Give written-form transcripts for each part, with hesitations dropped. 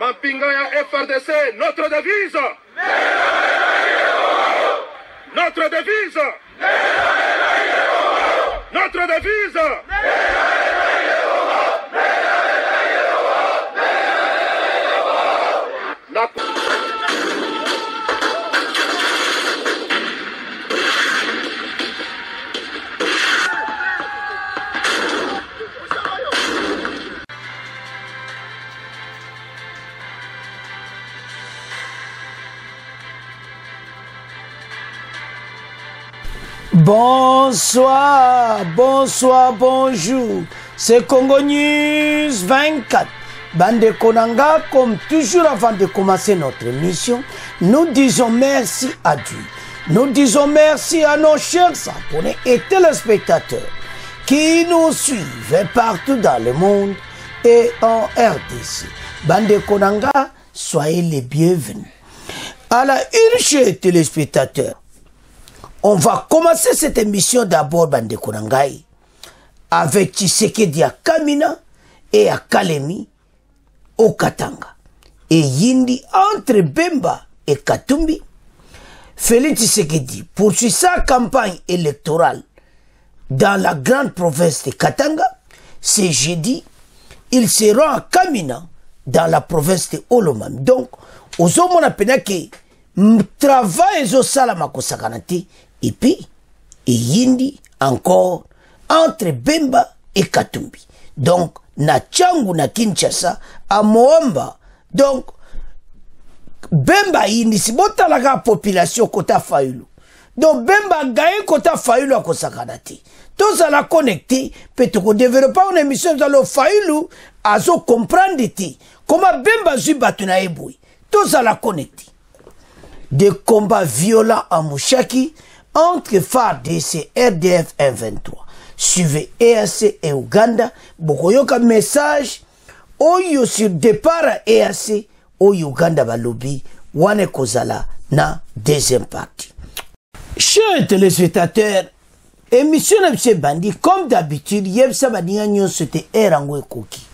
Mampingaya FRDC, notre devise. Notre devise. Notre devise. Bonsoir, bonsoir, bonjour. C'est Congo News 24. Bande Konanga, comme toujours avant de commencer notre émission, nous disons merci à Dieu. Nous disons merci à nos chers abonnés et téléspectateurs qui nous suivent partout dans le monde et en RDC. Bande Konanga, soyez les bienvenus. À la une, chers téléspectateurs, on va commencer cette émission d'abord, Bande Konangai, avec Tshisekedi à Kamina et à Kalemi au Katanga. Et Yindi entre Bemba et Katumbi. Félix Tshisekedi poursuit sa campagne électorale dans la grande province de Katanga. C'est jeudi, il se rend à Kamina dans la province de Olomami. Donc, aux hommes on appelle que travail au salamako sakanati. Et puis, Yindi encore entre Bemba et Katumbi. Donc, na Tchangu na Kinshasa, à Moamba. Donc, Bemba Yindi, si bota la population kota Fayulu. Donc, Bemba gagne kota Fayulu à Kosakanati. Tous à la connecter, peut-être qu'on développe une émission dans le Fayulu, à zo comprendre comment Bemba Zubatuna eboui. Tous à la connecter. Des combats violents à Mouchaki, entre FARDC et RDF 123. Suivez EAC et Ouganda. Bokoyoka message. Oyo sur départ EAC. Oyo Ouganda balobi. Wane kozala na deuxième partie. Chers téléspectateurs, émission de Bandi, comme d'habitude, Yebsa Badiya Nyon c'était Erango Koki.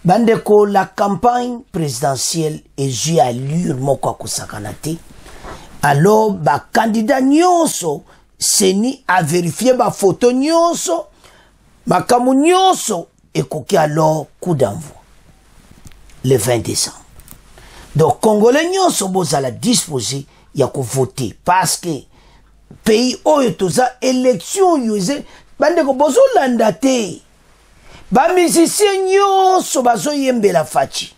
Bandeko, la campagne présidentielle est jouée à l'ure Mokwa Kosakanate. Alors, ba candidat nyonso, seni a vérifié ba photo nyonso, makamu nyonso, et koki alors coup d'envoi. Le 20 décembre. Donc, Congolais nyonso bozala disposé, yako voter. Parce que, pays oyo toza élection yoze, bandeko bozo landate. Ba musicien nyonso bazo yembela fachi.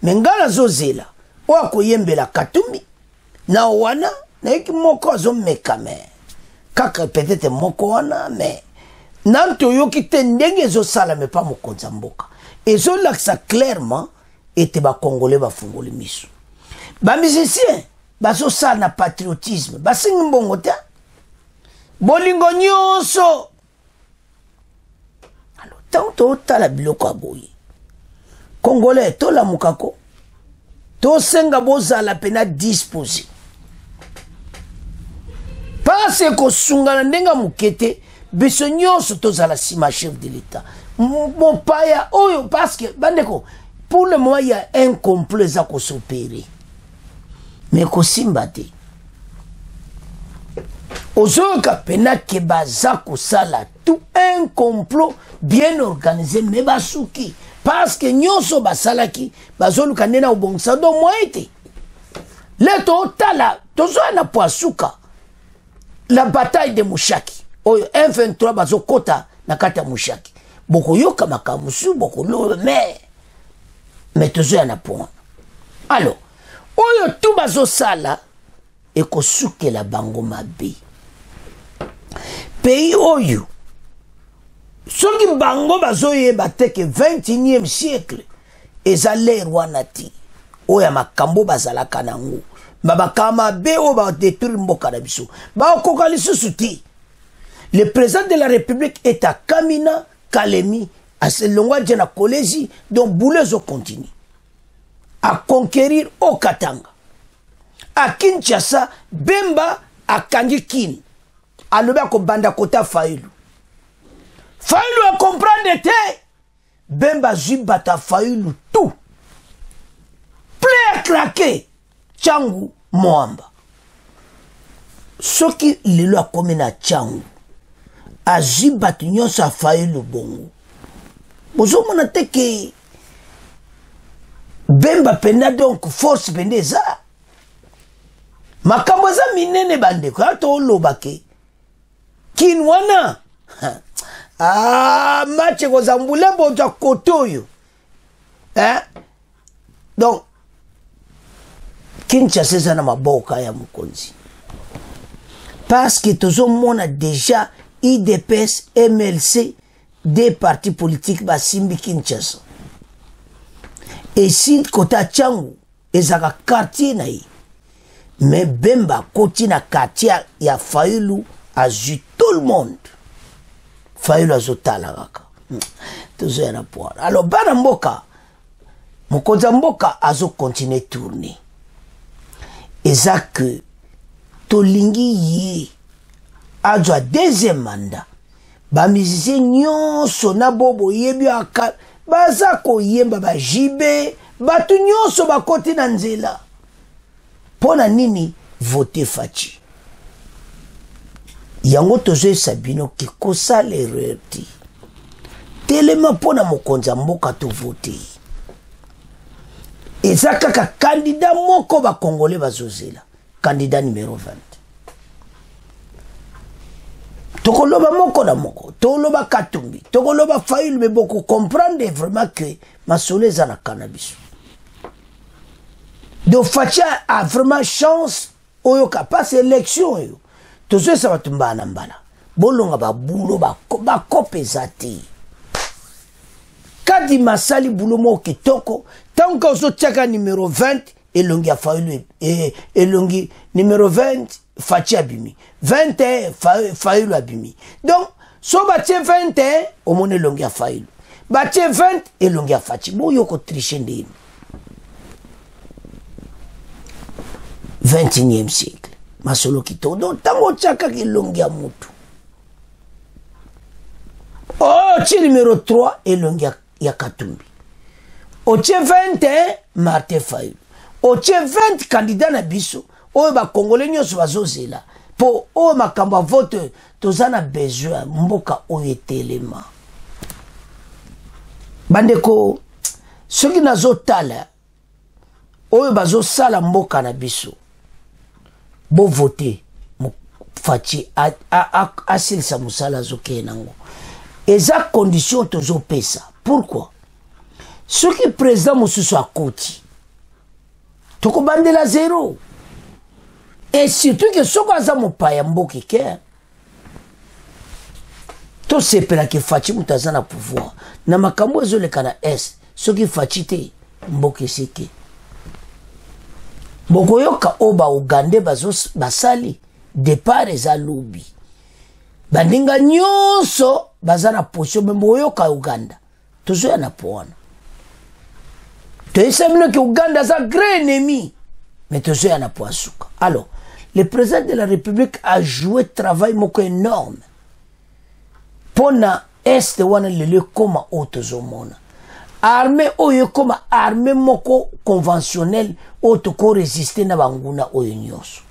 Mengala zozela, wako yembela Katumbi. Na wana, na iki moko azo mekame. Kaka peut-être moko wana, mais nanto yoki te ndenge zo sala me pa mokonza mboka. Et zo laksa clairement, ete ba Congolais ba fungoli miso. Ba musicien, ba zo sala na patriotisme, ba singi mbongo te. Bolingo nyonso. Alors, tanto tala biloko aboyi. Congolais, to la mukako. To senga boza la pena disposer. Parce que sungana ndenga mukete, beso nyonso tozala sima chef de l'État. Mon paya, oyo, parce que, bandeko, pour le moment, il y a un complot za ko s'opérer. Mais ko simbate. Ozoka pena ke baza ko sala tout un complot bien organisé, mais basuki. Parce que nyonso basalaki, bazolu kanena ubongsa do moite. Leto tala, tozo na poasuka. La bataille de Mouchaki. Oyo M23 bazo kota na kata Mouchaki. Boko yoka makamusu, boko lo mais tozo na point. Alors, oyo tout bazo sala eko suke la bango mabe. Pays oyo soki bango bazo yeba te que 21e siècle ezale rwanati oya makambo bazala kanango. Babakama beo ba détruire mboka na biso. Ba okoka lisusu ti. Le président de la République est à Kamina, Kalemi, à Selongwa Djena Kolezi, dont Boulezo continue à conquérir au Katanga. À Kinshasa, Bemba à Kangikin. À Lubako Banda Kota Fayulu. Fayulu a comprendre te. Bemba Zubata Fayulu tout. que Tchangu Moamba soki lelo akomi na Tchangu azwi bato nyonso afayi lubongo bozomona te ke Bemba penda donc force pende eza makambo eza minene bandeko ato oloba ke kin wana match kozambula boza kotoyo donc Kinshasa eza na maboka ya mokonzi parce que tozomona déjà IDPS MLC des partis politiques basimbi Kinshasa et si kota Tchangu ezaka quartier na ye mais Bemba koti na quartier ya Fayulu azu tout le monde Fayulu azotala kaka tozo na poir alors bana mboka mokonza mboka azo continuer tourner eza que tolingi ye azwa deuxième mandat ba musicien nyonso na bobo yebi aka baza koyemba ba jibe batu nyonso bakoti na nzela pona nini voter Faci yango tozoyesa bino ke kosala erreur ti telema pona mokonza mboka to voter eza kaka candidat moko bakongole bazozela candidat numéro 20 tokoloba moko na moko toloba Katumbi tokoloba Fayulu mais beaucoup comprendre vraiment que masolo eza na cannabis donc Faci a vraiment chance oyo ka passe élection yo tozo sa batumba na mbala bolonga babulo bakope eza te kadi masali bulo mo kitoko tanko ozotiaka numéro 20 elongi ya Fayulu elongi numéro 20 Faci abimi 21 Fayulu abimi donc so batie 21 omone elongi ya Fayulu batie 20 elongi ya Faci boyo ko tricher ndeni 21e siècle masolo kitoko donc tango tiaka elongi ya mutu ti numéro 3 elongi ya Katumbi otie 21 Martin Fayulu otie 20 candidat na biso oyo bakongole nyonso bazozela po oyo makambo vote toza na besoin mboka oyo etelema bandeko soki nazotala oyo bazosala mboka na biso bo vote Faci asilisa mosala azokeye nango eza condition tozopesa pourquoi soki président mosusu akoti tokobandela zéro et surtout que soko aza mopaya mboka ke tosepelaki Faci mutu aza na pouvoir na makambo ezoleka na est soki Faci te mboka eseke bokoyoka o baugande basali départ eza lobi bandinga nyonso baza na position me boyoka Uganda tozoya na poana toyesa bino ke Uganda aza grand ennemi mais tozoya na poasuka alors le président de la République a joué travail moko énorme pona est wana lele koma otozomona armée oyo koma armée moko conventionnelle otoko résister na banguna oyo nyonso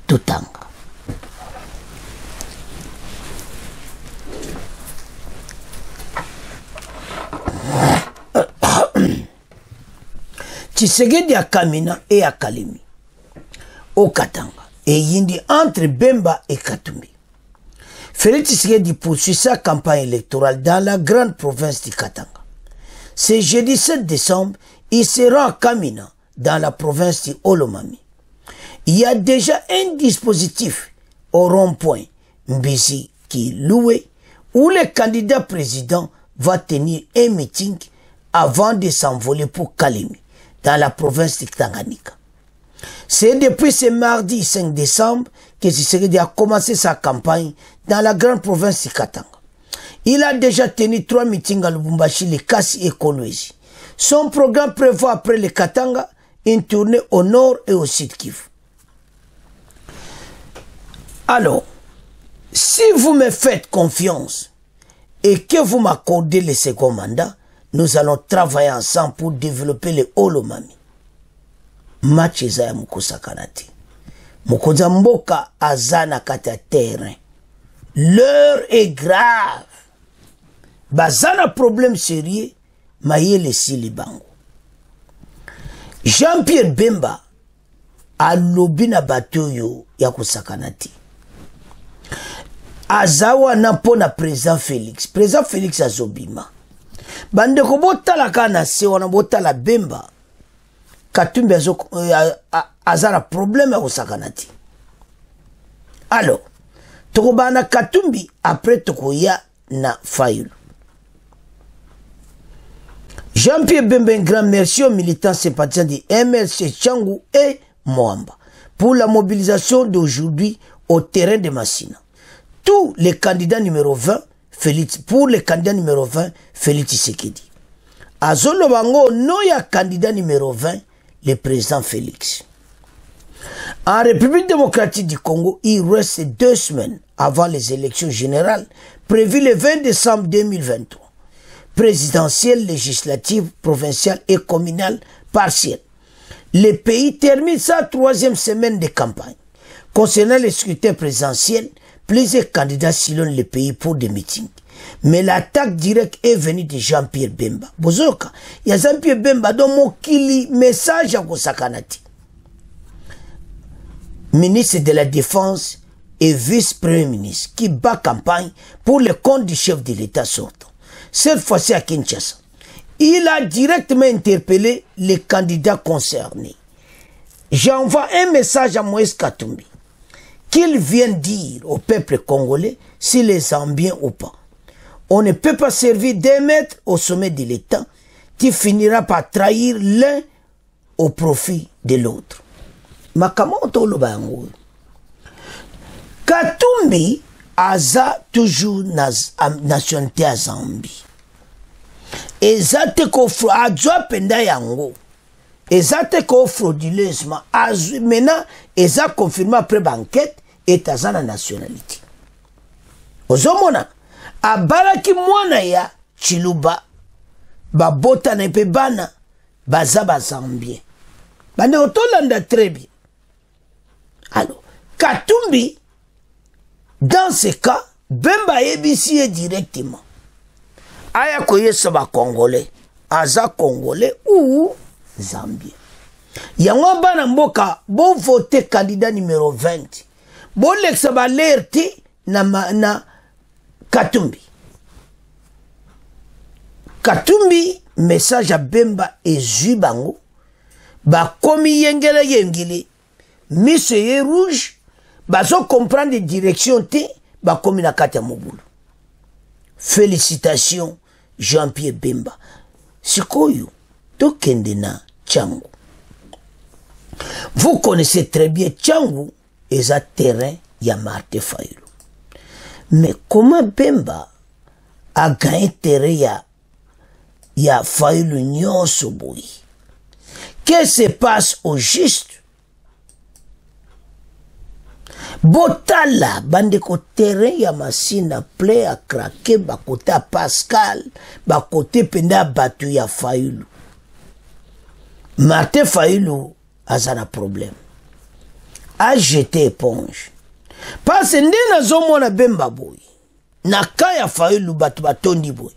totanga Tshisekedi a Kamina et à Kalemi au Katanga et yindi entre Bemba et Katumbi. Félix Tshisekedi poursuit sa campagne électorale dans la grande province du Katanga. Ce jeudi 7 décembre, il se rend à Kamina dans la province du Olomami. Il y a déjà un dispositif au rond-point Mbisi qui est loué où le candidat président va tenir un meeting avant de s'envoler pour Kalemi dans la province de Tanganyika. C'est depuis ce mardi 5 décembre que Tshisekedi a commencé sa campagne dans la grande province du Katanga. Il a déjà tenu 3 meetings à Lubumbashi, le Kassi et Kolwezi. Son programme prévoit après le Katanga une tournée au nord et au sud Kivu. Alors, si vous me faites confiance et que vous m'accordez le second mandat, nous allons travailler ensemble pour développer le Olomami. match eza ya mokosakana te. Mokonza mboka aza na kati ya terrain. L'heure est grave. Baza na problème sérieux mayele sili bango. Jean-Pierre Bemba alobi na bato yo ya kosakana te. Azawa na pona président Félix. Président Félix azobima. Bande ko botala kana se wana botala Bemba. Katumbi azara problème ya kosakana te. Alors, toko bana Katumbi après toko ya na Fayulu. Jean-Pierre Bemba, un grand merci aux militants sympathisants du MLC Tchangou et Moamba pour la mobilisation d'aujourd'hui au terrain de Massina. Tous les candidats numéro 20, pour les candidats numéro 20, Félix Tshisekedi. Azolo Bango, non ya candidat numéro 20, le président Félix. En République démocratique du Congo, il reste 2 semaines avant les élections générales prévues le 20 décembre 2023. Présidentielle, législative, provinciale et communale partielle. Le pays termine sa 3e semaine de campagne. Concernant les scrutins présidentiels, plusieurs candidats sillonnent le pays pour des meetings. Mais l'attaque directe est venue de Jean-Pierre Bemba. Bozoka, il y a Jean-Pierre Bemba dans mon kili message à Kosakanati. Ministre de la Défense et vice-premier ministre qui bat campagne pour le compte du chef de l'État sortant. Cette fois-ci à Kinshasa. Il a directement interpellé les candidats concernés. J'envoie un message à Moïse Katumbi qu'il vienne dire au peuple congolais s'il les aime bien ou pas. On ne peut pas servir des maîtres au sommet de l'État qui finira par trahir l'un au profit de l'autre. Makamoto Lobango. Katumbi aza toujours nationalité à Zambie. Ezate ko adjoa penda yango. Ezate ko frauduleusement. Maintenant, eza confirmé après banquette et aza na nationalité. Ozomona abalaki mwana ya Chiluba babota na pe bana baza bazambien. Bande otolanda très bien. Alors, Katumbi dans ce cas, Bemba ebisi directement. Aya koyesa ba Congolais, aza Congolais ou Zambien. Yango bana mboka bon voter candidat numéro 20. Bon lexa ba lerti na Katumbi. Katumbi message à Bemba et Zubango ba komi yengele mise ye rouge. Bazo comprendre les directions te ba komi na kati ya mobulu. Félicitations Jean-Pierre Bemba. Sikoyo tokende na Tchangou. Vous connaissez très bien Tchangou et un terrain ya Martin Fayulu. Mais comment Bemba a gagné terrain ya Fayulu nyonso boy? Qu'est-ce qui se passe au juste? Botala bandeko terrain ya Masina ple a craqué bakote a Pascal bakote penda batu ya Fayulu. Martin Fayulu a un problème. A jeté éponge. Parce que ndena zomona Bemba boy. Na kaya Fayulu batu batondi boy.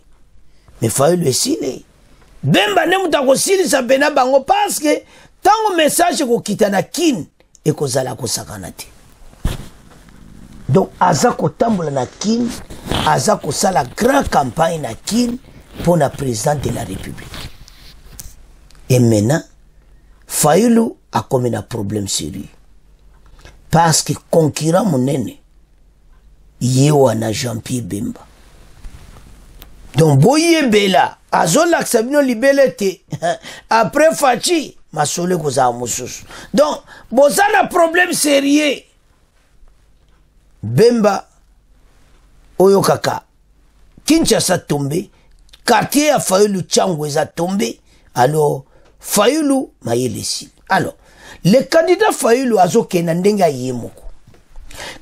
Mais Fayulu esile. Bemba ne mutako sili sa bena bango parce que tango message ko kitana kin e ko zala ko sakanate. Donc, Azako tambola na kin, Azako sala grande campagne na kin pour la présidente de la République. Et maintenant, Fayulu a comme un problème sérieux. Parce que concurrent monene, yewana Jean-Pierre Bemba. Donc, boye bela, azola sabino libelete, après Fachi, masole koza mususu. Donc, bozana problème sérieux. Bemba oyo kaka Kinshasa tombé, quartier a Fayulu Tchangou a tombé, alors Fayulu mayelesi. Alors, le candidat Fayulu azo kena ndenga yemoko.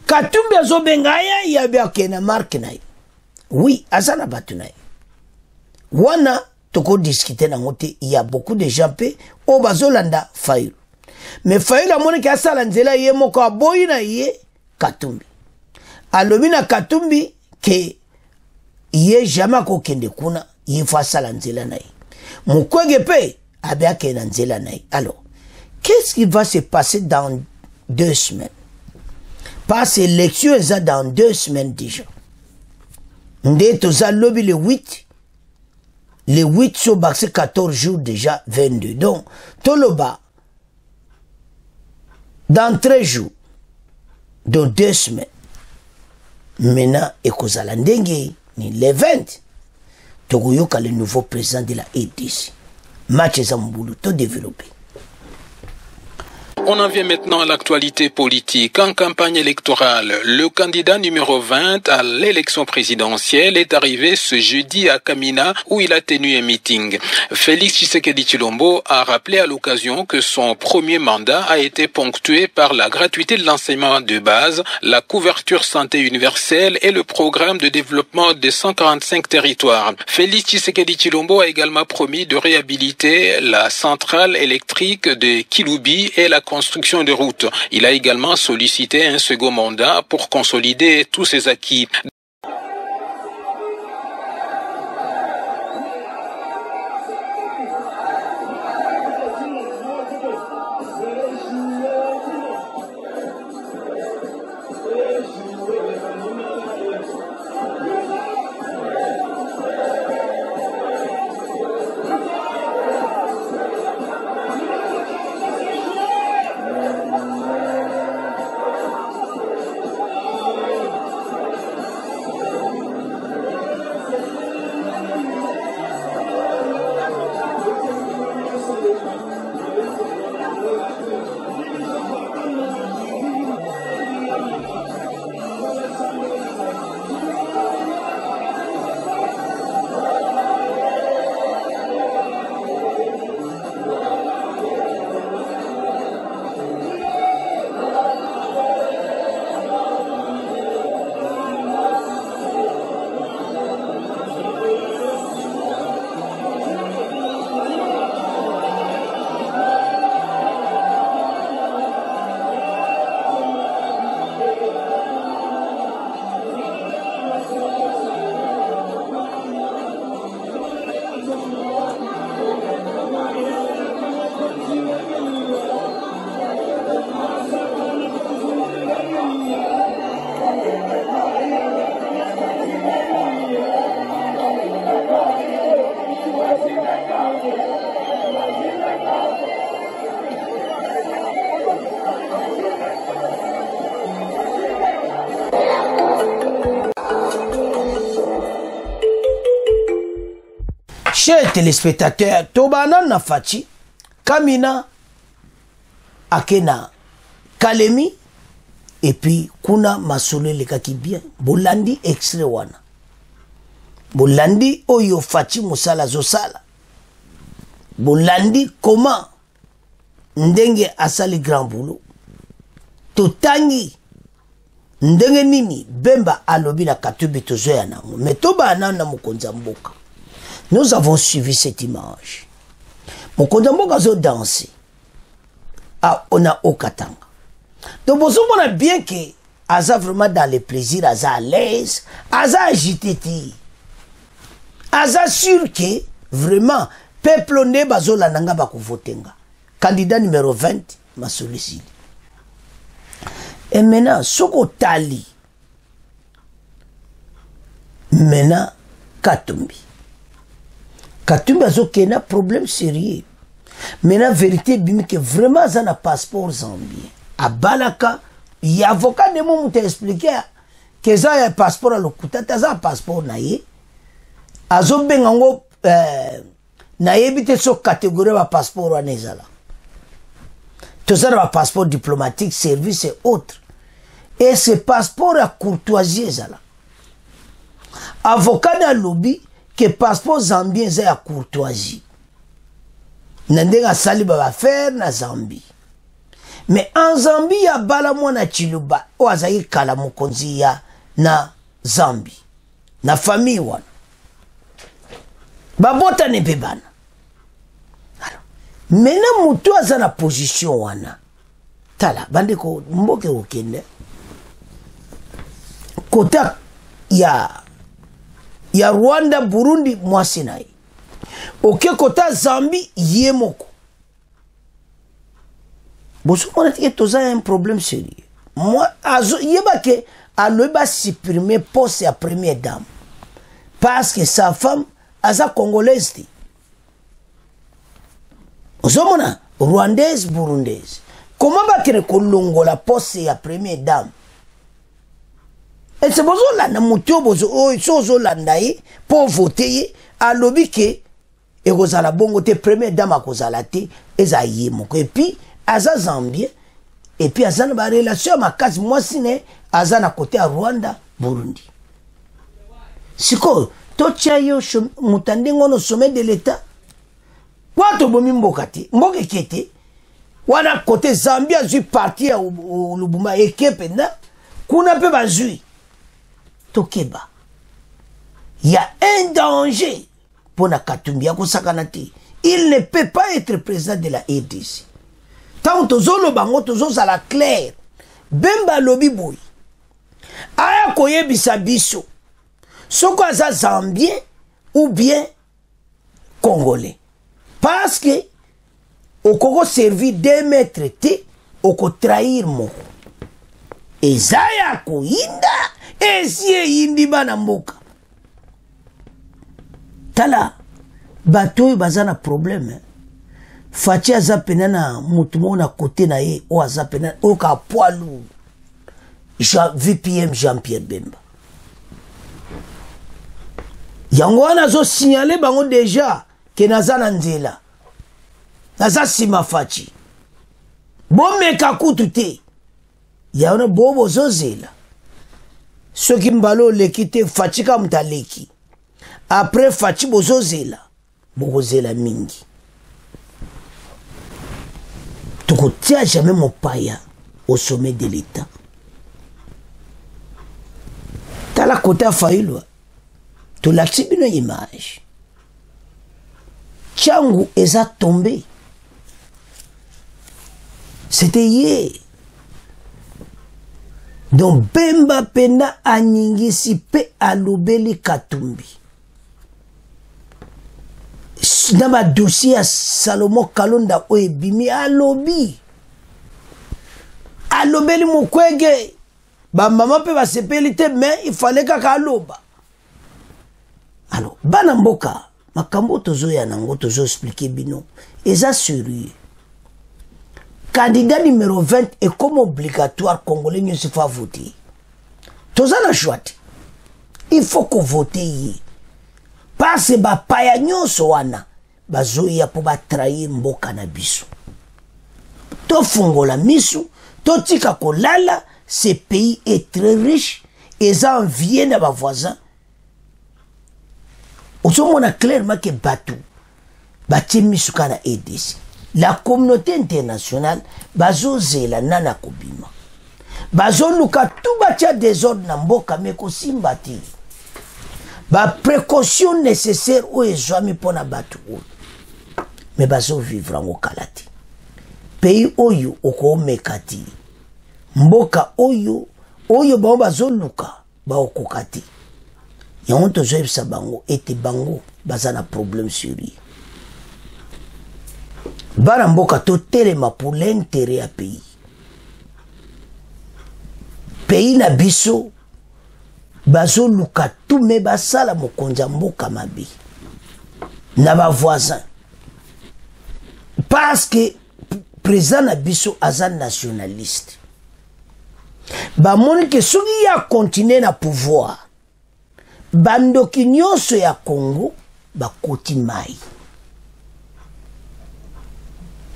Katumbi azo bengaya yabia kena marque naï. Oui, azana batu naï. Wana toko discuter na ngote, il y a beaucoup de gens pe o bazolanda Fayulu. mais Fayulu amoni ke asala nzela ye moko aboyi na ye Katumbi alobi na Katumbi ke ye jamais akokende kuna ye fo asala nzela na ye Mukwege pe abe akende na nzela na ye. Alors qu'est-ce qui va se passer dans 2 semaines? Parce que l'élection est dans 2 semaines déjà. Nde toza lobby le 8. Le 8 sur baxé 14 jours déjà 22. Donc, toloba dans 13 jours, dans 2 semaines. Maintenant, ekozala ndenge ni le 20. Togoyoka le nouveau président de la EDC. Match Zambulu, tout développé. On en vient maintenant à l'actualité politique. En campagne électorale, le candidat numéro 20 à l'élection présidentielle est arrivé ce jeudi à Kamina où il a tenu un meeting. Félix Tshisekedi Tshilombo a rappelé à l'occasion que son premier mandat a été ponctué par la gratuité de l'enseignement de base, la couverture santé universelle et le programme de développement de 145 territoires. Félix Tshisekedi Tshilombo a également promis de réhabiliter la centrale électrique de Kiloubi et la construction de routes. Il a également sollicité un second mandat pour consolider tous ses acquis. Chers téléspectateurs, Tobana Nafati, Kamina, Akena, Kalemi, et puis Kuna Masole le kaki bien. Bolandi extrait wana. Bolandi oyo Fati Musala Zosala. Bolandi comment ndenge asali grand boulot. Totangi ndenge nini Bemba alobi na Katumbi tozoya nango. Mais Tobana na mukonza mboka. Nous avons suivi cette image. Mukonza mboka zo danser. Ah, on a Okatanga. Donc, on a bien que Aza vraiment dans le plaisir, Aza à l'aise, Aza agité. Aza sûr que vraiment, peuple ne bazo la nanga bako votenga. Candidat numéro 20, ma sollicité. Et maintenant, Soko Tali. Maintenant, Katumbi. Katumbi bazo kena problème sérieux. Maintenant, vérité, bimi que vraiment, ça n'a passeport zambien. À Balaka, il y a avocat de mon m'a expliqué que ça y a passeport à l'okuta, ça a passeport naïe. Azo bengango naïe bite so catégorie de passeport à Nezala. Tout ça a passeport diplomatique, service et autres. Et ce passeport à courtoisie zala. Avocat dans lobby que passeport zambien c'est à courtoisie. Nandenga sali ba faire na Zambie. Mais en Zambie, il y a balamona chiluba. O azayi kala mukonzi ya na Zambie. Na famille wana. Babota ne bebana. Alors, Maintenant mutu aza na position wana tala bandeko mboke okende kota ya Rwanda Burundi mwasi naye kota Zambie ye moko boso mona tike toza un problème sérieux moi azo yeba ke aloba supprimer poste ya première dame parce que sa femme aza congolaise ti ozomona rwandaise burundaise comment bakere kolongola poste ya première dame et c'est bozo landa mutu bozo o sozo landa ye pour voter ye alobi ke ekozala bongo te première dame akozala te eza ye moko et puis aza Zambien et puis aza na ba relation makasi mwasi ne aza na côté ya Rwanda Burundi siko totia yo mutande ngono sommet de l'état kwa to bomi mboka te mboka kete wana côté Zambia zui parti ya Lubumba ekepe na kuna pe bazui tokeba il y a un danger pour na Katumbi ya kosakana te il ne peut pas être président de la RDC tant tozolo bango tozoza la clair bemba lobi boy aya koyebisa biso soko aza Zambien ou bien Congolais parce que okoko servi 2 mètres te oko trahir moko ezaya koyinda esie yindi bana mboka tala bato bazana problème Fachi aza pena na mutu na kote na ye o aza pena o ka poilu VPM Jean-Pierre Bemba yango wana zo signaler bango déjà ke naza na nzela naza sima Fachi bomeka kutu te yaona bobo zozela soki mbalo leki te Fachi ka mutaleki après Fachi bozozela bozela mingi tokotia jamais mon paya au sommet de l'état tala kota failwa to la tibino image Tchangu eza tombé c'était hier donc Bemba pena aningisi pe alobeli Katumbi na ba dossier Salomo Kalonda oebimi alobi alobeli mukwege ba mama pe ba sepeli te mais il fallait kaka aloba alors bana mboka makambo tozo ya nango tozo expliquer bino eza sérieux candidat numéro 20 est comme obligatoire congolais ne se fa voter toza na choix il faut qu'on vote parce que ba paya nyonso wana bazoya po ba trahir mboka na biso to fungola misu to tika kolala ce pays est très riche et ça envie na ba voisins osomona clairement que batu bati misu kana EDC la communauté internationale bazozela nana kobima bazoluka tout batia désordre na mboka meko simbati ba précaution nécessaire ou ezwami pona batu mais bazo vivre en kalati pays oyo oko mekati mboka oyo bango bazoluka ba okokati yango tozoyebisa bango ete bango baza na problème sérieux bana mboka totelema pour l'intérêt ya pays na biso bazoluka tout me basala mokonza mboka mabe na ba voisin parce que président na biso aza nationaliste ba moni ke soki ya continuer na pouvoir bandoki nyonso ya Congo bakoti mai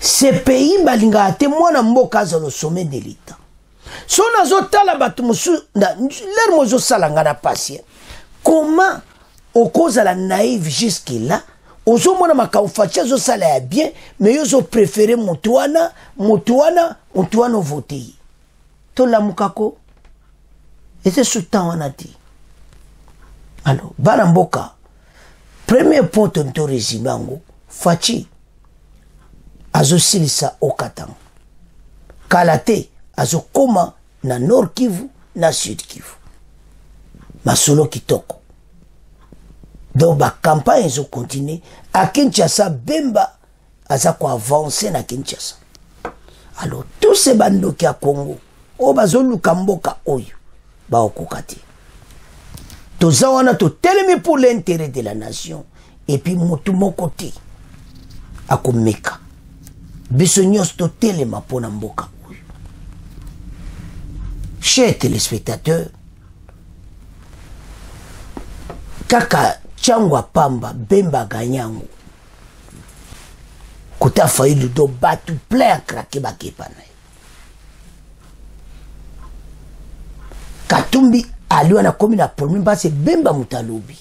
ce pays balinga te mwana mboka za le sommet de l'état so nazo tala batu musu l'air mozo salanga na patient comment okoza la naïve jusque là ozo mona makaufacha zo sala ya bien mais yo zo préférer mutuana voter to la mukako et c'est sous temps on a dit alors baramboka premier point de résumé Fachi azosilisa Okatanga. Kalate azokoma na Nord Kivu na Sud Kivu. Masolo kitoko. Donc ba campagne zo continue à Kinshasa. Bemba aza ko avancer na Kinshasa. Alors tous ces bandos qui a Congo o bazoluka mboka oyo ba okokati. Toza wana to telemi pour l'intérêt de la nation et puis motu mokote akomeka. Biso nyos to telema pona mboka oyo. Chers téléspectateurs, kaka Changwa Pamba Bemba Ganyango Kota failli do batu plein craquer bakepana. Katumbi aliwa na komi na problème parce que Bemba mutalobi.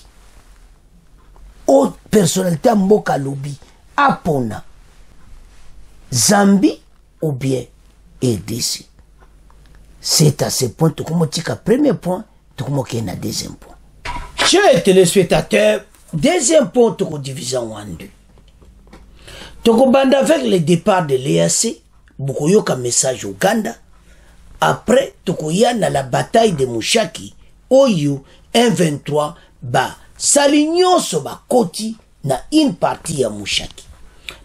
Haute personnalité mboka lobi apona Zambie ou bien RDC. C'est à ce point que je premier point, que na deuxième point. Chers téléspectateurs, deuxième point de division en deux. Tokobanda avec le départ de l'EAC, beaucoup yoka message Ouganda. Après, tokoya na la bataille de Mushaki, Oyo, M23, ba salignon so ba koti na une partie ya Mushaki.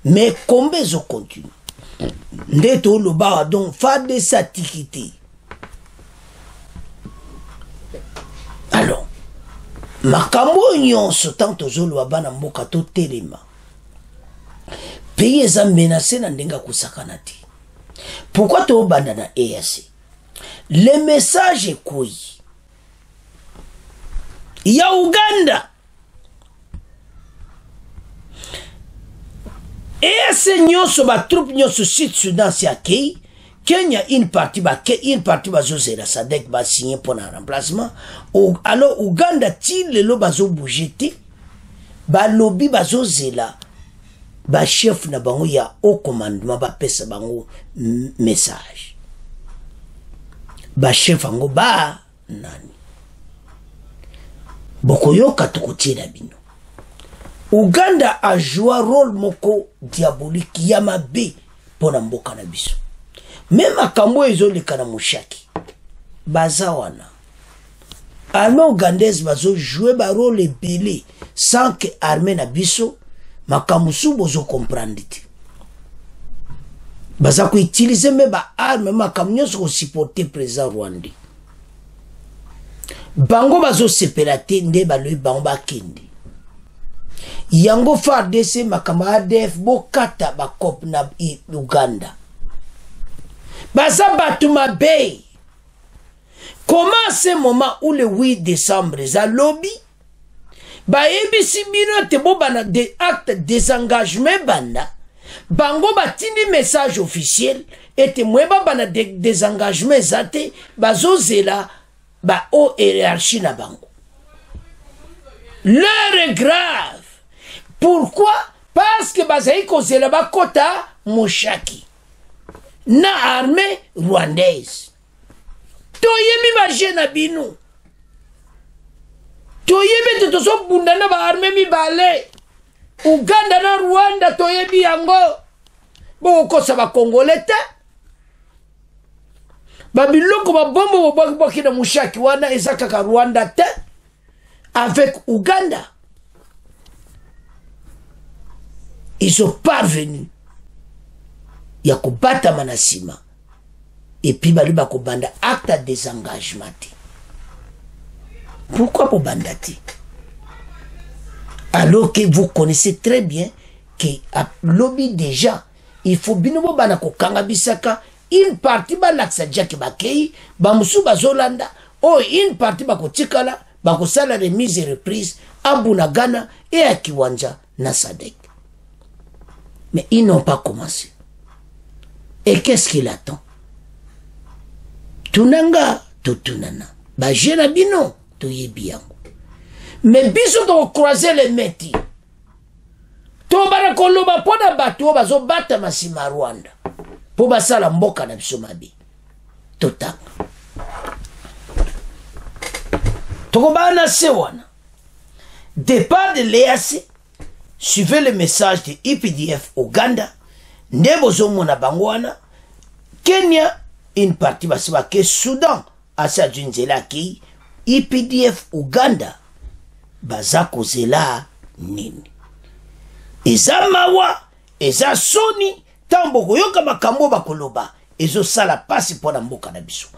Mais combien zo continue? Ndeto lo ba donc fa de satikité. Alors, makambo nyonso tanto zolo abana mboka to telema. Pays eza menacé na ndenga kusakana ti. Pourquoi to banda na EAC? Le message est quoi? Ya Uganda. EAC nyonso ba troupe nyonso Sud Sudan si akei. Kenya une partie ba zozera Sadek ba signé pour un remplacement. Alors Uganda ti lelo bazo bougeti ba lobby bazo zela ba chef na bango ya au commandement ba pesa bango message. Ba chef ango ba nani. Bokoyoka tukutira bino. Uganda a joué rôle moko diabolique yamabe pour na mboka na biso. Même à Kambo ezoleka na Mushaki bazawana armée ougandaise bazo jouer ba rôle belé sans que armée na biso makamusu bozo comprendre ti baza ko utiliser me ba arme makamnyo so supporter président Rwanda bango bazo sepelate nde baloi bango bakende yango FARDC makama ADF bokata bakop na Uganda. Baza Batuma Bay. Comment à ce moment où le 8 décembre, za lobby, ba ebisi bino te bo bana de acte désengagement banda, bango batindi message officiel, et te mweba bana de désengagement zate, bazo zela, ba o hiérarchie na bango. L'heure est grave. Pourquoi? Parce que bazaï kozela ba kota Mushaki. Na armée rwandaise. Toyemi ba jena binu. Toyemi te toso bunda na ba armée mi bale. Uganda na Rwanda toyemi yango. Bo kosa ba Congolais. Ba biloko ba bombo bo boki na Mushaki wana ezaka ka Rwanda te avec Uganda. Ils sont parvenus. Ya kubata manasima et puis balu ba kobanda acte de désengagement. Pourquoi pour bandati? Alors que vous connaissez très bien que à lobby déjà il faut binobo bana ko kanga bisaka une partie ba laksa jaki bakei ba musu bazolanda oh une partie ba ko tikala ba ko sala remise et reprise à Bunagana et à Kiwanja na Sadek. Mais ils n'ont pas commencé. Et qu'est-ce qu'il attend? Tunanga, tutunana. Ba jena bino, to yebiango. Mais biso to croiser les métiers. To bara koloba pona batu bazo bata masima Rwanda. Po basala mboka na biso mabi. Totanga. Toko bana sewana. Départ de l'EAC, suivez le message de IPDF Ouganda. Ndebo zomo na bangwana. Kenya, une partie basiba ke Soudan, asa junzela ki, IPDF Uganda, bazako zela nini. Eza mawa, eza soni, tambo koyoka makambo bakoloba, ezo sala pasi pona mboka na biso.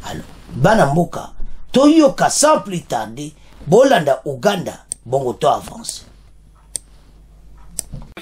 Alors, bana mboka, toyoka sans plus tarder, bolanda Uganda, bongo to avance.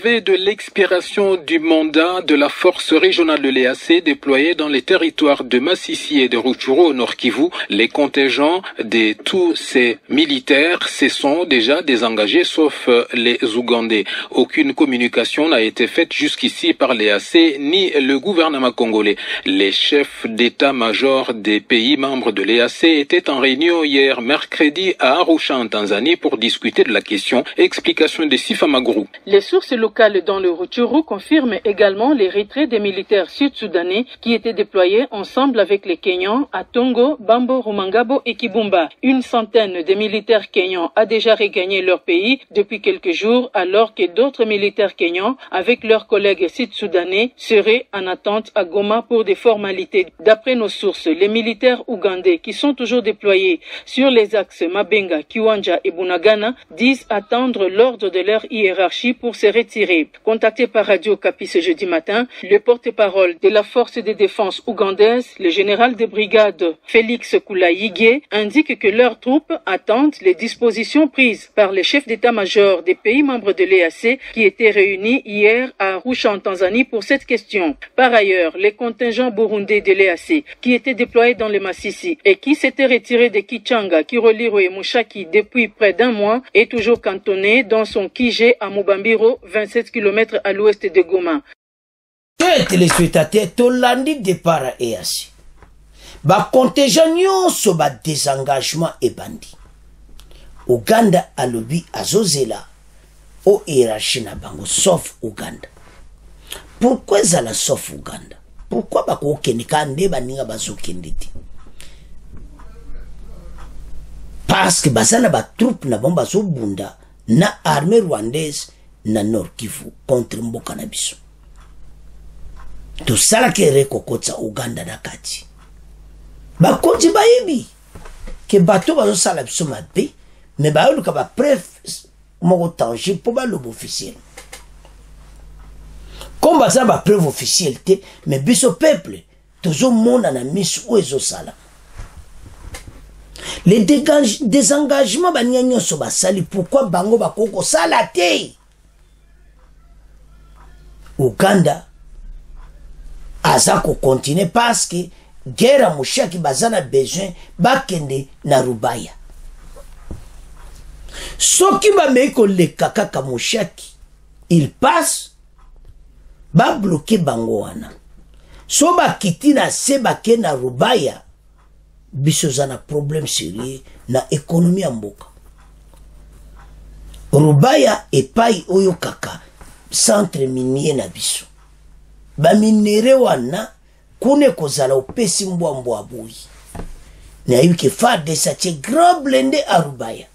De l'expiration du mandat de la force régionale de l'EAC déployée dans les territoires de Massissi et de Rutshuru au Nord Kivu, les contingents de tous ces militaires se sont déjà désengagés sauf les Ougandais. Aucune communication n'a été faite jusqu'ici par l'EAC ni le gouvernement congolais. Les chefs d'état-major des pays membres de l'EAC étaient en réunion hier mercredi à Arusha en Tanzanie pour discuter de la question. Explication de Sifa Maguru. Les sources locales dans le Rutshuru confirme également les retraits des militaires sud-soudanais qui étaient déployés ensemble avec les Kenyans à Tongo, Bambo, Rumangabo et Kibumba. Une centaine de militaires kenyans a déjà regagné leur pays depuis quelques jours, alors que d'autres militaires kenyans avec leurs collègues sud-soudanais seraient en attente à Goma pour des formalités. D'après nos sources, les militaires ougandais qui sont toujours déployés sur les axes Mabenga, Kiwanja et Bunagana disent attendre l'ordre de leur hiérarchie pour se retirer. Contacté par Radio Okapi ce jeudi matin, le porte-parole de la force de défense ougandaise, le général de brigade Félix Kulaïgué, indique que leurs troupes attendent les dispositions prises par les chefs d'état-major des pays membres de l'EAC qui étaient réunis hier à Arusha en Tanzanie pour cette question. Par ailleurs, les contingents burundais de l'EAC qui étaient déployés dans le Massissi et qui s'étaient retirés de Kichanga, Kiroliro et Mushaki depuis près d'un mois est toujours cantonné dans son Kije à Mubambiro, 27 km à l'ouest de Goma. Téléspectateurs, Tolandi départ à EAC. Ba contingent nyonso ba désengagement et bandi. Uganda alobi azozela o hiérarchie na bango sauf Uganda. Pourquoi zala sauf Uganda? Pourquoi ba ko kenika nde baninga bazokende ti? Parce que bazana ba troupe na bomba zo bunda na armée rwandaise na Nord Kivu contre mboka na biso. To sala ke rekokotsa Uganda na kati. Ba konti ba yebi ke bato bazo sala biso mabe, mais ba yoluka ba preuve moko tangible pour ba lobo officiel. Comme baza ba preuve officielle te, mais biso peuple tozo mona na misu o ezo sala. Les désengagements ba nyanyo so ba sali, pourquoi bango ba koko sala te? Uganda azako continue parce que guerre mushaki bazana besoin bakende na Rubaya. Soki ba meiko le kaka mushaki il passe ba bloquer bango wana. So ba kitina se bake na Rubaya biso zana problème sérieux na économie ya mboka. Rubaya epai oyo kaka centre minier na biso. Ba minere wana kune kozala opesi mbwa boyi. Na yuke fade sa che grand blende a Rubaya.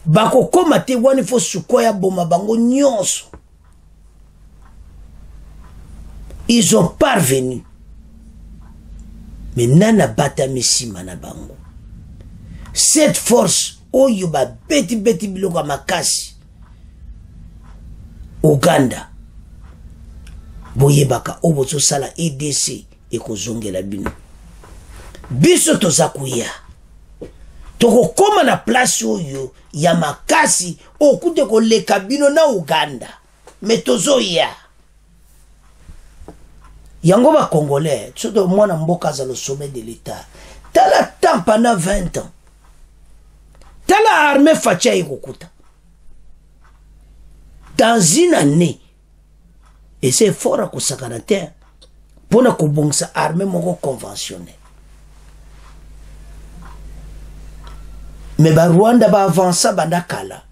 Bako koma te wani fo sukoya boma bango nyonso. Ils ont parvenu. Mais nana bata mesima na bango. Cette force oyo ba beti biloko makasi. Uganda boyebaka obozo sala EDC ekozongela bino biso tozakuya toko koma na place oyo ya makasi okute koleka bino na Uganda metozoya yango ba congolais tsoto mwana mboka za le sommet de l'état tala temps pendant 20 ans tala armée facha ikokuta dans une année. Et c'est fort à Kosakanate pour ne pas sa armée moko conventionnelle. Mais ba Rwanda ba avança bandakala.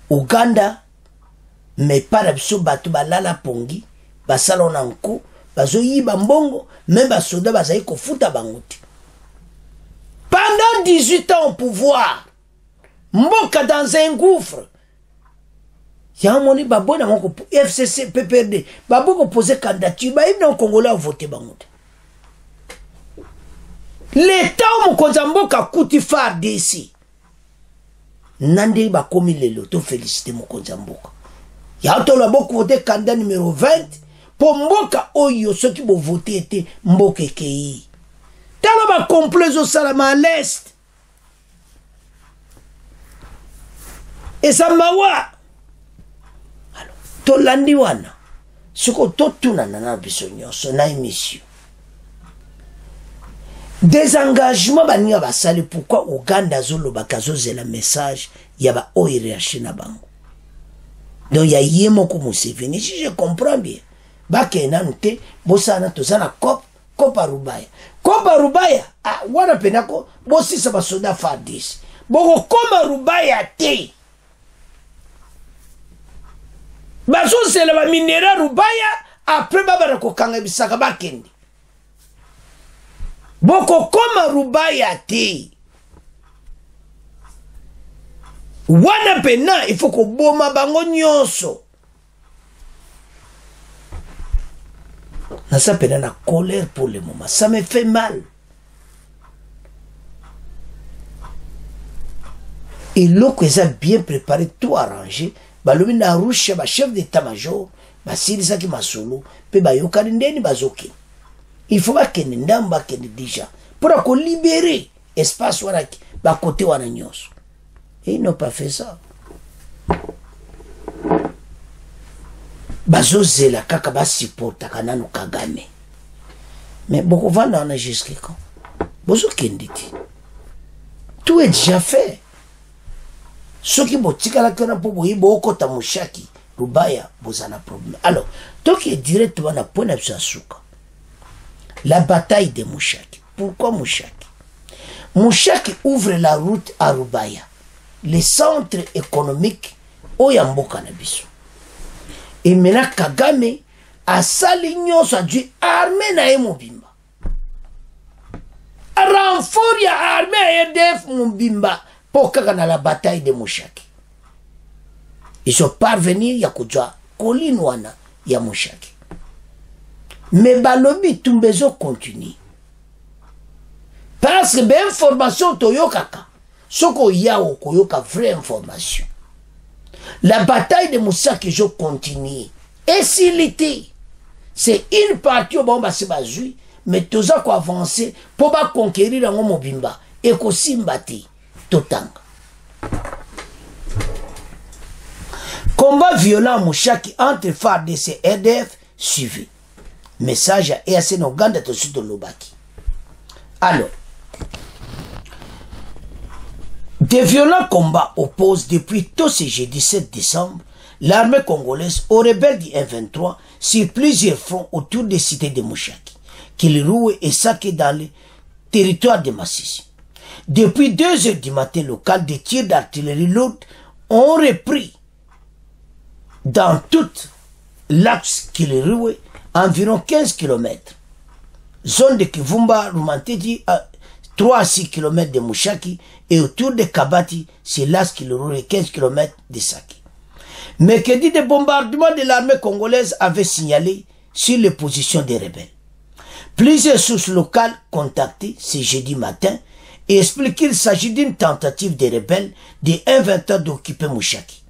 Uganda mais pas biso batu balala pongi, ba salona nku, bazo yiba mbongo, même ba soda bazai kofuta bangote. Pendant 18 ans au pouvoir, mboka dans un gouffre. Yamoni babo na ngoko FCC PPRD babo ko poser candidature ba ibna Congolais a voté bangote. L'état au Mokonzamboka kuti far d'ici. Nande ba komi lelo to féliciter Mokonzamboka. Ya to la boko voter candidat numéro 20 pour mboka oyo ceux qui vont voter était mboka kei. Tala ba complet au salama à l'est. Et ça mawa. To landi wana soko to tuna na biso nyonso na émission des engagements bania basali pourquoi Uganda zolo bakazozela message ya ba ORH na bango donc ya yemo ko Museveni si je comprends bien bakena nte bosana tozana kopa rubaya wana penako bosisa basoda fadis boko koma rubaya te bazo c'est la minérale rubaya après baba ko kanga bisaka bakendi boko koma rubaya te wana pena il faut ko boma bango nyonso na ça pena na colère pour le moment ça me fait mal et l'eau que ça bien préparé tout arrangé balobi na rusha ba chef d'état-major basilisa ki masolo pe bayokani ndeni bazoki il faut bakende ndamba kende déjà pour ko libérer espace wana ba côté wana nyonso et ils n'ont pas fait ça bazozela kaka ba supporta kananu Kagame mais boko vanda na jusqu'à quand bozokende ti tout est déjà fait. Ce qui botika la kena po boyibo okota mushaki rubaya bozana problème. Alors, donc il est directement na point na suka. La bataille de Mushaki. Pourquoi Mushaki? Mushaki ouvre la route à Rubaya, le centre économique oyamboka na biso. Et maintenant Kagame a sali nyonso a dû armée na emobimba. A renfort ya armée EDF mobimba. Pour la bataille de Mushaki. Ils sont parvenus à Kudja, Kolinwana, ya Mushaki. Mais balobi tumbezo continue. Parce que ben information toyokaka. Soko yao koyoka vraie information. La bataille de Mushaki je continue. Et s'il était, c'est une partie au bon basi bazui, mais tous à quoi avancer pour pas conquérir la mobimba et ko simbati. Totanga. Combat violent Mushaki entre FARDC et EDF suivi. Message à EAC Noganda de Sud de Lobaki. Alors, des violents combats opposent depuis tôt ce jeudi 17 décembre l'armée congolaise aux rebelles du M23 sur plusieurs fronts autour des cités de Mushaki, Kiliroué et Saké dans le territoire de Massissi. Depuis 2 heures du matin, local des tirs d'artillerie lourde ont repris dans toute l'axe Kiliroué environ 15 km. Zone de Kivumba, Rumantedi, à 3 à 6 km de Mushaki et autour de Kabati, c'est l'axe Kiliroué, 15 km de Saki. Mercredi, des bombardements de l'armée congolaise avaient signalé sur les positions des rebelles. Plusieurs sources locales contactées ce jeudi matin et expliquent qu'il s'agit d'une tentative des rebelles des M23 d'occuper Mushaki,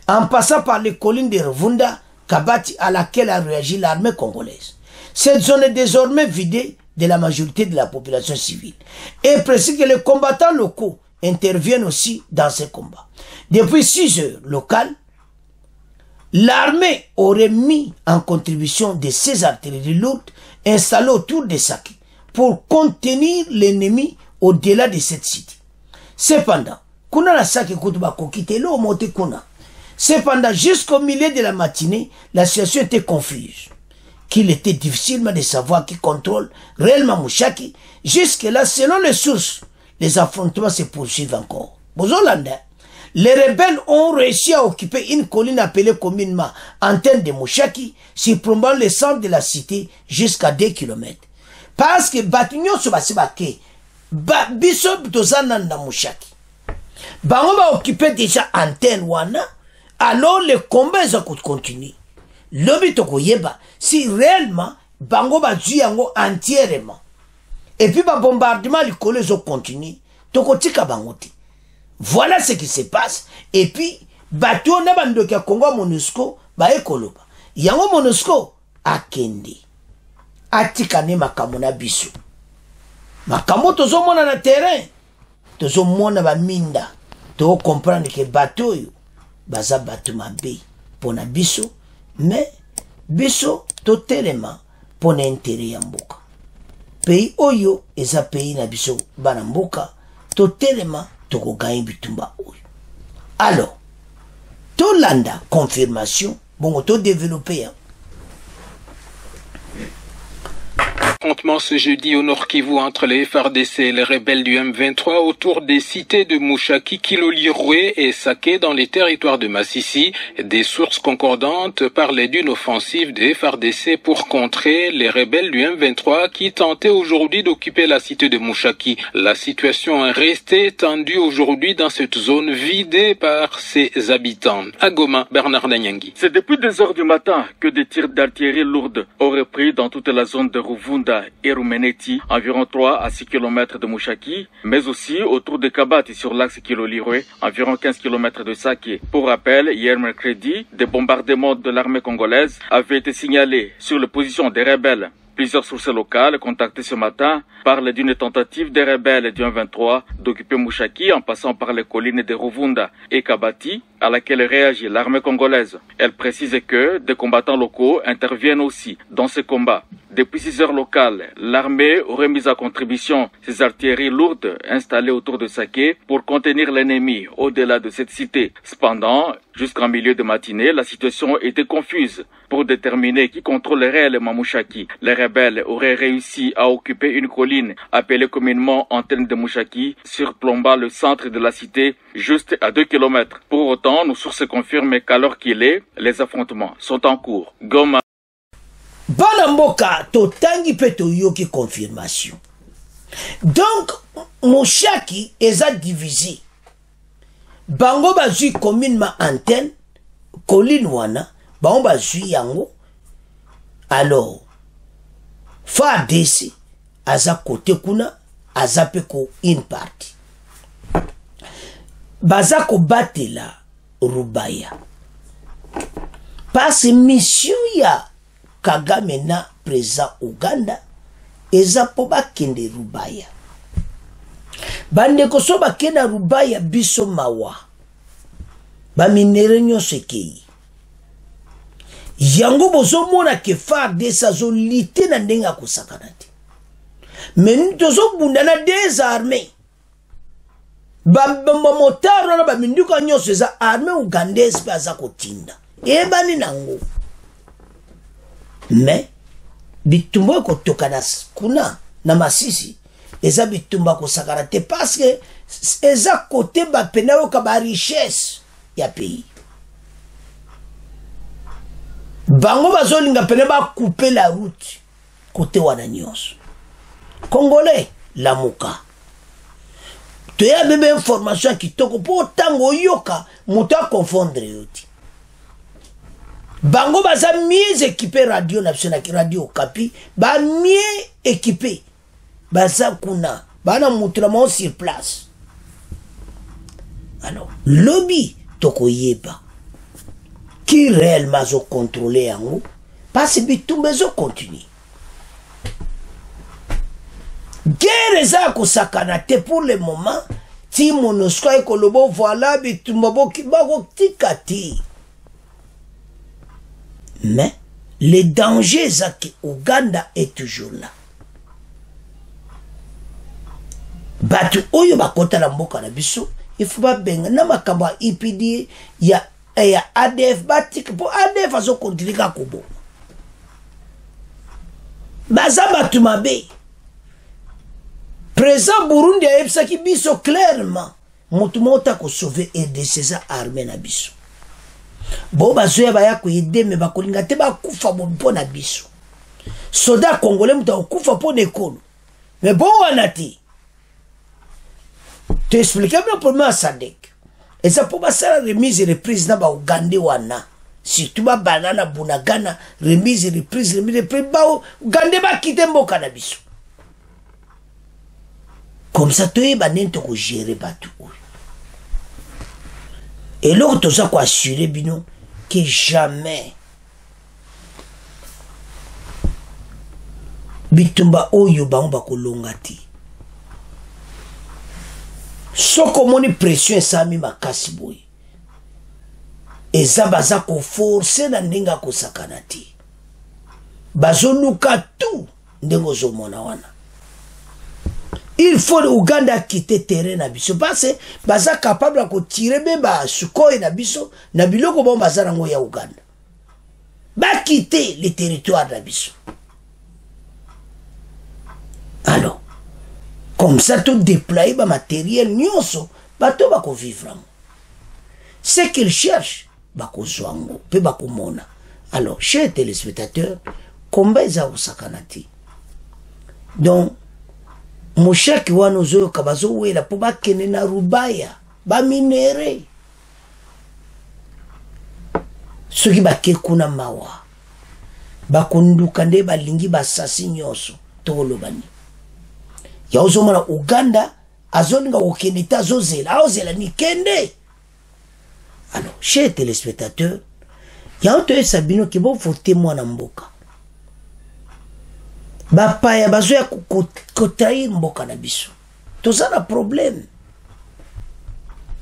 en passant par les collines de Rwanda, Kabati, à laquelle a réagi l'armée congolaise. Cette zone est désormais vidée de la majorité de la population civile et précise que les combattants locaux interviennent aussi dans ces combats. Depuis 6 heures locales, l'armée aurait mis en contribution de 16 artilleries lourdes installées autour de Saki pour contenir l'ennemi au-delà de cette cité. Cependant, jusqu'au milieu de la matinée, la situation était confuse. Qu'il était difficilement de savoir qui contrôle réellement Mushaki. Jusque-là, selon les sources, les affrontements se poursuivent encore. Bozolanda, les rebelles ont réussi à occuper une colline appelée communément Antenne de Mushaki, surplombant le centre de la cité jusqu'à 2 km. Parce que Batignon se basibake, Bishop Dozananda Mushaki. Bango va occuper déjà Antenne wana, alors le combat eza continue. Lobi toko yeba si réellement bango ba zui yango entièrement. Et puis ba bombardement likolo ezo continue. Toko tika bango te. Voilà ce qui se passe. Et puis bato na bandoki ya Congo MONUSCO ba ekoloba. Yango MONUSCO akende. Atika ne makambo na biso. Makambo tozo mona na terrain. Tozo mona ba minda. To comprendre que bato yo baza bato mabe pona biso. Mais biso totelema pona intérêt ya mboka. Pays oyo eza pays na biso bana mboka totelema toko gagner bitumba oyo. Alors tolanda confirmation bongo to développer. Affrontement ce jeudi au Nord Kivu entre les FARDC et les rebelles du M23 autour des cités de Mushaki, Kilolirwe et Saké dans les territoires de Massissi. Des sources concordantes parlaient d'une offensive des FARDC pour contrer les rebelles du M23 qui tentaient aujourd'hui d'occuper la cité de Mushaki. La situation est restée tendue aujourd'hui dans cette zone vidée par ses habitants. À Goma, Bernard Nanyangui. C'est depuis 2 heures du matin que des tirs d'artillerie lourde ont repris dans toute la zone de Ruvunda et Rumeneti, environ 3 à 6 km de Mushaki, mais aussi autour de Kabati sur l'axe Kilolirwe, environ 15 km de Saké. Pour rappel, hier mercredi, des bombardements de l'armée congolaise avaient été signalés sur les positions des rebelles. Plusieurs sources locales contactées ce matin parlent d'une tentative des rebelles du M23 d'occuper Mushaki en passant par les collines de Ruvunda et Kabati, à laquelle réagit l'armée congolaise. Elle précise que des combattants locaux interviennent aussi dans ce combat. Depuis 6 heures locales, l'armée aurait mis à contribution ses artilleries lourdes installées autour de Saké pour contenir l'ennemi au-delà de cette cité. Cependant, jusqu'en milieu de matinée, la situation était confuse pour déterminer qui contrôle réellement Mushaki. Les rebelles auraient réussi à occuper une colline appelée communément antenne de Mushaki, surplombant le centre de la cité juste à 2 km. Pour autant, nos sources confirment qu'alors qu'il est, les affrontements sont en cours. Goma. Bana mboka totangi pe toyoki confirmation. Donc Mushaki eza divisé. Bango bazui communément antenne, colline wana, bango bazui yango. Alors FARDC aza côté kuna, aza pe ko une partie. Baza ko batela Rubaya. Parce mission ya Kagame na président Uganda eza po bakende Rubaya. Bande koso bakenda Rubaya biso mawa. Ba minere nyonso ekei. Yango bozo mona ke FARDC azo lite na ndenga kosakana te. Mais tozo bundana des armées. Ba motaro na ba minduka nyonso eza armée ugandaise pa za kotinda. Ebani nango. Mais bitumba ko tokana kuna na Masisi eza bitumba ko sakana te parce que eza côté ba penao ka ba richesse ya pays. Bango bazolinga pene ba couper la route côté wana nyonso. Congolais lamuka. Tu as bébé information qui toko po tango yoka muta confondre yoti. Bango baza mieux équipé radio national radio Kapi, ba mieux équipé. Baza kuna, bana mutramo sur place. Alors, lobby toko yeba. Qui réellement zo contrôler yango? Parce que bitumbe zo continue. Guerre eza ko sakana te pour le moment. Ti MONUSCO e kolobo voilà bitumba bo kibako tikati. Mais le danger zaki Uganda est toujours là. Batu oyo bakota la mboka na biso, il faut pas benga na makamba IPD ya ADF batik po ADF azo kontrika kobo. Baza batu mabe. Président Burundi a ebsaki biso clairement mutu mota ko sauver et de ces armées na biso. Bo bazoya baya ko yedeme bakolinga te bakufa bo mpona biso. Soda congolais muta okufa po nekolo. Mais bon wanati. Tu expliques bien pour moi Sadek. Et ça pour ça la remise et reprise na ba Ougandais wana. Surtout ba banana bunagana remise et reprise ba Ougandais ba quitter mboka na biso. Comme ça tu ba nento ko gérer batou. Et l'autre tout ça ko assurer bino que jamais bitumba oyo baomba kolongati. Soko moni pression esami makasi boy. Eza baza ko forcer na ndinga ko sakanati. Bazoluka tout ndengo zo mona wana. Il faut Ouganda quitter terrain na biso parce que baza capable ko tirer même ba Sukhoi na biso na biloko bon baza nango ya Ouganda. Ba quitter les territoires na biso. Alors, comme ça, tout déployer le matériel, nyonso, bato bako vivre. Ce qu'ils cherchent, bako zwango, pe bako mona. Alors, chers téléspectateurs, combien za usakanati? Donc, moshaki wano zoyo kabazo wela po bakene na rubaya, ba minere. Soki bake kuna mawa, bakunduka nde balingi basasi nyonso, tolobani. Ya uzomana Uganda azoninga okenita azozela ni kende. Alors, chers téléspectateurs, ya oto sabino ki bo voter mwana mboka. Bapa ya bazo ya kotrair mboka na biso. Toza na problème.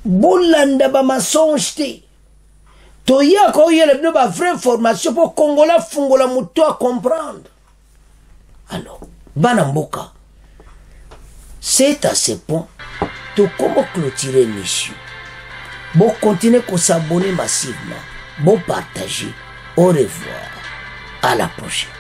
Bolanda ba mensonge te. Toya ko yele bino ba vraie information pour Congola fungola muto à comprendre. Alors, bana mboka. C'est à ce point que comment clôturer l'émission. Bon, continuez à s'abonner massivement. Bon, partager. Au revoir. À la prochaine.